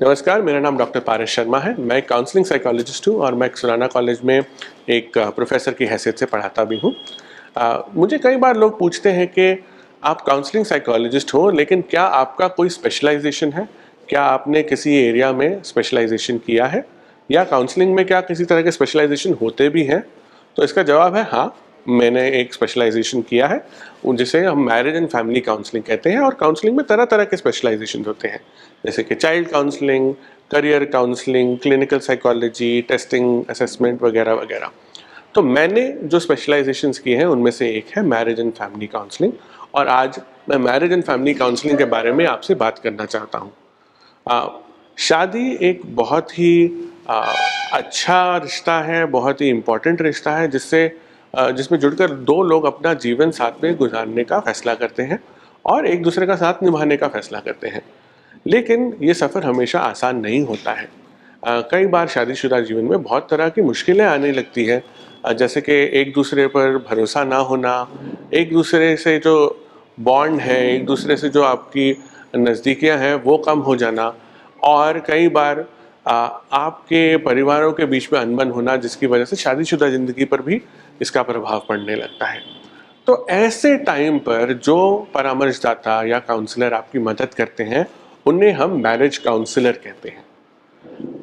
नमस्कार, मेरा नाम डॉक्टर पारस शर्मा है। मैं काउंसलिंग साइकोलॉजिस्ट हूँ और मैं सुराना कॉलेज में एक प्रोफेसर की हैसियत से पढ़ाता भी हूँ। मुझे कई बार लोग पूछते हैं कि आप काउंसलिंग साइकोलॉजिस्ट हो, लेकिन क्या आपका कोई स्पेशलाइजेशन है? क्या आपने किसी एरिया में स्पेशलाइजेशन किया है? या काउंसलिंग में क्या किसी तरह के स्पेशलाइजेशन होते भी हैं? तो इसका जवाब है हाँ, मैंने एक स्पेशलाइजेशन किया है जिसे हम मैरिज एंड फैमिली काउंसलिंग कहते हैं। और काउंसलिंग में तरह तरह के स्पेशलाइजेशन होते हैं, जैसे कि child counselling, career counselling, clinical psychology, testing, assessment वगैरह वगैरह। तो मैंने जो स्पेशलाइजेशंस किए हैं उनमें से एक है मैरिज एंड फैमिली काउंसलिंग। और आज मैं मैरिज एंड फैमिली काउंसलिंग के बारे में आपसे बात करना चाहता हूँ। आ, शादी एक बहुत ही आ, अच्छा रिश्ता है, बहुत ही इम्पोर्टेंट रिश्ता है जिसमें जुड़कर दो लोग अपना जीवन साथ में गुजारने का फैसला करते हैं और एक दूसरे का साथ निभाने का फैसला करते हैं। लेकिन ये सफ़र हमेशा आसान नहीं होता है। कई बार शादीशुदा जीवन में बहुत तरह की मुश्किलें आने लगती है, जैसे कि एक दूसरे पर भरोसा ना होना, एक दूसरे से जो बॉन्ड है, एक दूसरे से जो आपकी नज़दीकियां हैं वो कम हो जाना, और कई बार आपके परिवारों के बीच में अनबन होना, जिसकी वजह से शादीशुदा ज़िंदगी पर भी इसका प्रभाव पड़ने लगता है। तो ऐसे टाइम पर जो परामर्शदाता या काउंसलर आपकी मदद करते हैं उन्हें हम मैरिज काउंसलर कहते हैं।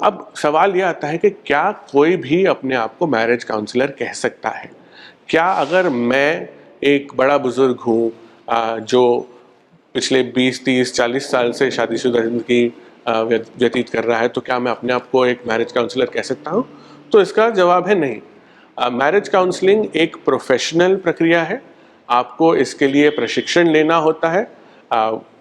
अब सवाल यह आता है कि क्या कोई भी अपने आप को मैरिज काउंसलर कह सकता है? क्या अगर मैं एक बड़ा बुजुर्ग हूँ जो पिछले 20, 30, 40 साल से शादीशुदा जिंदगी व्यतीत कर रहा है, तो क्या मैं अपने आप को एक मैरिज काउंसलर कह सकता हूँ? तो इसका जवाब है नहीं। मैरिज काउंसलिंग एक प्रोफेशनल प्रक्रिया है। आपको इसके लिए प्रशिक्षण लेना होता है।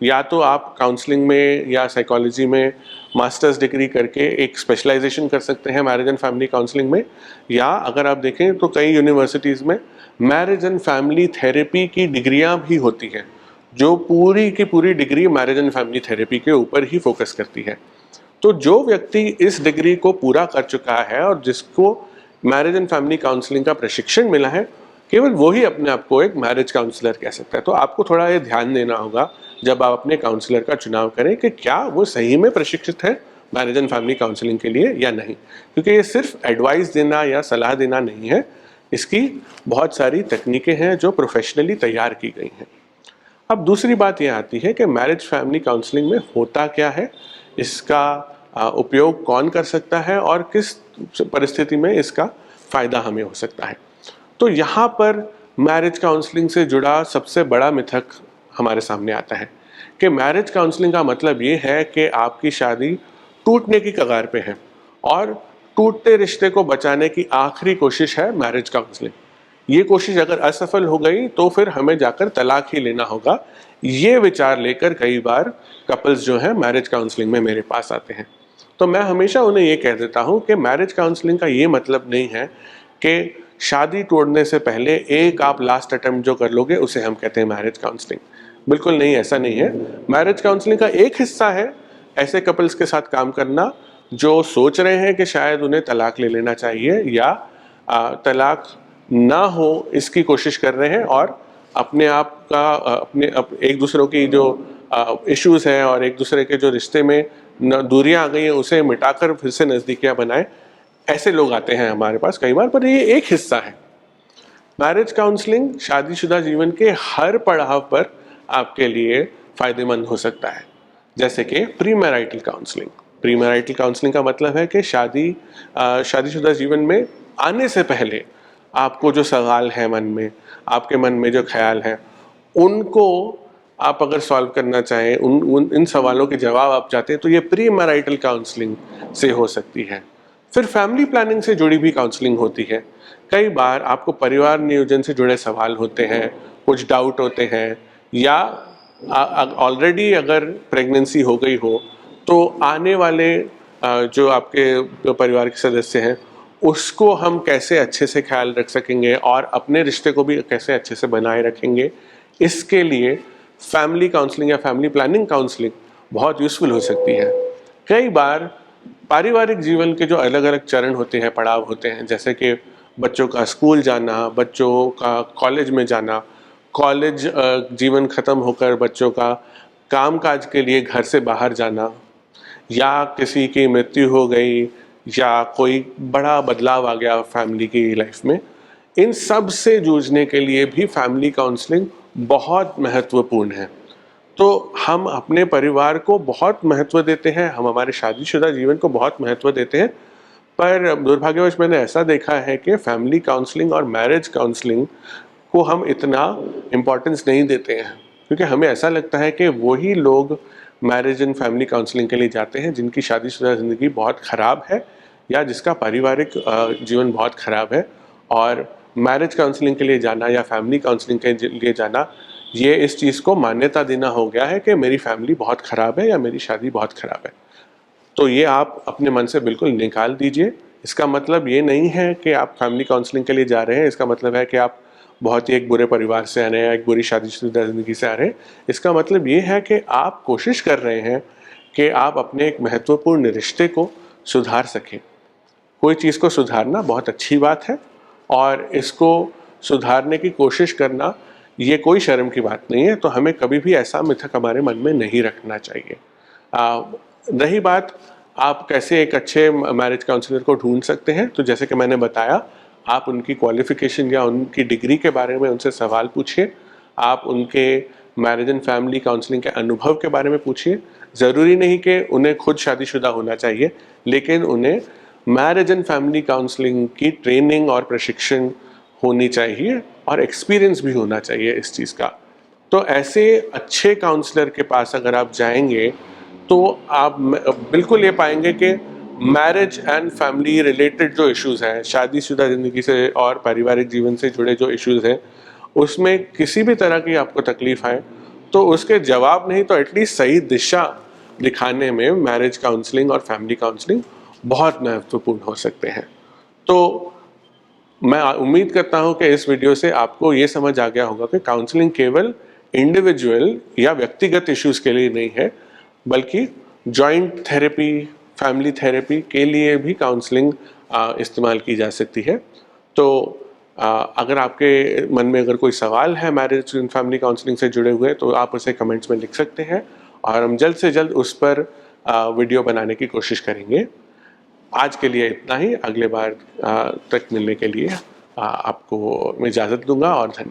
या तो आप काउंसलिंग में या साइकोलॉजी में मास्टर्स डिग्री करके एक स्पेशलाइजेशन कर सकते हैं मैरिज एंड फैमिली काउंसलिंग में, या अगर आप देखें तो कई यूनिवर्सिटीज़ में मैरिज एंड फैमिली थेरेपी की डिग्रियां भी होती हैं, जो पूरी की पूरी degree marriage and family therapy के ऊपर ही फोकस करती है। तो जो व्यक्ति इस डिग्री को पूरा कर चुका है और जिसको मैरिज एंड फैमिली काउंसलिंग का प्रशिक्षण मिला है, केवल वो ही अपने आप को एक मैरिज काउंसलर कह सकता है। तो आपको थोड़ा ये ध्यान देना होगा जब आप अपने काउंसलर का चुनाव करें कि क्या वो सही में प्रशिक्षित है मैरिज एंड फैमिली काउंसलिंग के लिए या नहीं, क्योंकि ये सिर्फ एडवाइस देना या सलाह देना नहीं है। इसकी बहुत सारी तकनीकें हैं जो प्रोफेशनली तैयार की गई हैं। अब दूसरी बात यह आती है कि मैरिज फैमिली काउंसलिंग में होता क्या है, इसका उपयोग कौन कर सकता है और किस परिस्थिति में इसका फ़ायदा हमें हो सकता है। तो यहाँ पर मैरिज काउंसलिंग से जुड़ा सबसे बड़ा मिथक हमारे सामने आता है कि मैरिज काउंसलिंग का मतलब ये है कि आपकी शादी टूटने की कगार पे है और टूटते रिश्ते को बचाने की आखिरी कोशिश है मैरिज काउंसलिंग। ये कोशिश अगर असफल हो गई तो फिर हमें जाकर तलाक ही लेना होगा। ये विचार लेकर कई बार कपल्स जो हैं मैरिज काउंसलिंग में मेरे पास आते हैं। तो मैं हमेशा उन्हें ये कह देता हूँ कि मैरिज काउंसलिंग का ये मतलब नहीं है कि शादी तोड़ने से पहले एक आप लास्ट अटेम्प्ट जो कर लोगे उसे हम कहते हैं मैरिज काउंसलिंग। बिल्कुल नहीं, ऐसा नहीं है। मैरिज काउंसलिंग का एक हिस्सा है ऐसे कपल्स के साथ काम करना जो सोच रहे हैं कि शायद उन्हें तलाक ले लेना चाहिए या तलाक ना हो इसकी कोशिश कर रहे हैं, और अपने आप का एक दूसरों की जो इश्यूज हैं और एक दूसरे के जो रिश्ते में दूरियां आ गई हैं उसे मिटाकर फिर से नज़दीकियां बनाएं। ऐसे लोग आते हैं हमारे पास कई बार, पर ये एक हिस्सा है। मैरिज काउंसलिंग शादीशुदा जीवन के हर पड़ाव पर आपके लिए फायदेमंद हो सकता है, जैसे कि pre marital counselling. Pre marital counselling का मतलब है कि शादीशुदा जीवन में आने से पहले आपको जो सवाल है मन में, आपके मन में जो ख्याल है, उनको आप अगर सॉल्व करना चाहें, इन सवालों के जवाब आप चाहते हैं, तो ये प्री मैरिटल काउंसलिंग से हो सकती है। फिर फैमिली प्लानिंग से जुड़ी भी काउंसलिंग होती है। कई बार आपको परिवार नियोजन से जुड़े सवाल होते हैं, कुछ डाउट होते हैं, या ऑलरेडी अगर प्रेगनेंसी हो गई हो तो आने वाले जो आपके परिवार के सदस्य हैं उसको हम कैसे अच्छे से ख्याल रख सकेंगे और अपने रिश्ते को भी कैसे अच्छे से बनाए रखेंगे, इसके लिए फैमिली काउंसलिंग या फैमिली प्लानिंग काउंसलिंग बहुत यूज़फुल हो सकती है। कई बार पारिवारिक जीवन के जो अलग अलग चरण होते हैं, पड़ाव होते हैं, जैसे कि बच्चों का स्कूल जाना, बच्चों का कॉलेज में जाना, कॉलेज जीवन ख़त्म होकर बच्चों का कामकाज के लिए घर से बाहर जाना, या किसी की मृत्यु हो गई या कोई बड़ा बदलाव आ गया फैमिली की लाइफ में, इन सब से जूझने के लिए भी फैमिली काउंसलिंग बहुत महत्वपूर्ण है। तो हम अपने परिवार को बहुत महत्व देते हैं, हम हमारे शादीशुदा जीवन को बहुत महत्व देते हैं, पर दुर्भाग्यवश मैंने ऐसा देखा है कि फैमिली काउंसलिंग और मैरिज काउंसलिंग को हम इतना इम्पोर्टेंस नहीं देते हैं, क्योंकि हमें ऐसा लगता है कि वही लोग मैरिज एंड फैमिली काउंसलिंग के लिए जाते हैं जिनकी शादीशुदा ज़िंदगी बहुत ख़राब है या जिसका पारिवारिक जीवन बहुत ख़राब है। और मैरिज काउंसलिंग के लिए जाना या फैमिली काउंसलिंग के लिए जाना, ये इस चीज़ को मान्यता देना हो गया है कि मेरी फैमिली बहुत ख़राब है या मेरी शादी बहुत ख़राब है। तो ये आप अपने मन से बिल्कुल निकाल दीजिए। इसका मतलब ये नहीं है कि आप फैमिली काउंसलिंग के लिए जा रहे हैं, इसका मतलब है कि आप बहुत ही एक बुरे परिवार से आ रहे हैं या एक बुरी शादीशुदा ज़िंदगी से आ रहे हैं। इसका मतलब ये है कि आप कोशिश कर रहे हैं कि आप अपने एक महत्वपूर्ण रिश्ते को सुधार सकें। कोई चीज़ को सुधारना बहुत अच्छी बात है और इसको सुधारने की कोशिश करना ये कोई शर्म की बात नहीं है, तो हमें कभी भी ऐसा मिथक हमारे मन में नहीं रखना चाहिए। रही बात आप कैसे एक अच्छे मैरिज काउंसलर को ढूंढ सकते हैं, तो जैसे कि मैंने बताया, आप उनकी क्वालिफ़िकेशन या उनकी डिग्री के बारे में उनसे सवाल पूछिए। आप उनके मैरिज एंड फैमिली काउंसलिंग के अनुभव के बारे में पूछिए। ज़रूरी नहीं कि उन्हें खुद शादीशुदा होना चाहिए, लेकिन उन्हें मैरिज एंड फैमिली काउंसलिंग की ट्रेनिंग और प्रशिक्षण होनी चाहिए और एक्सपीरियंस भी होना चाहिए इस चीज़ का। तो ऐसे अच्छे काउंसलर के पास अगर आप जाएंगे तो आप बिल्कुल ये पाएंगे कि मैरिज एंड फैमिली रिलेटेड जो इश्यूज़ हैं, शादीशुदा ज़िंदगी से और पारिवारिक जीवन से जुड़े जो इश्यूज़ हैं, उसमें किसी भी तरह की आपको तकलीफ आए तो उसके जवाब नहीं तो एटलीस्ट सही दिशा दिखाने में मैरिज काउंसलिंग और फैमिली काउंसलिंग बहुत महत्वपूर्ण हो सकते हैं। तो मैं उम्मीद करता हूं कि इस वीडियो से आपको ये समझ आ गया होगा कि काउंसलिंग केवल इंडिविजुअल या व्यक्तिगत इश्यूज के लिए नहीं है, बल्कि जॉइंट थेरेपी, फैमिली थेरेपी के लिए भी काउंसलिंग इस्तेमाल की जा सकती है। तो अगर आपके मन में अगर कोई सवाल है मैरिज एंड फैमिली काउंसलिंग से जुड़े हुए, तो आप उसे कमेंट्स में लिख सकते हैं और हम जल्द से जल्द उस पर वीडियो बनाने की कोशिश करेंगे। आज के लिए इतना ही। अगले बार तक मिलने के लिए आपको मैं इजाज़त दूंगा और धन्यवाद।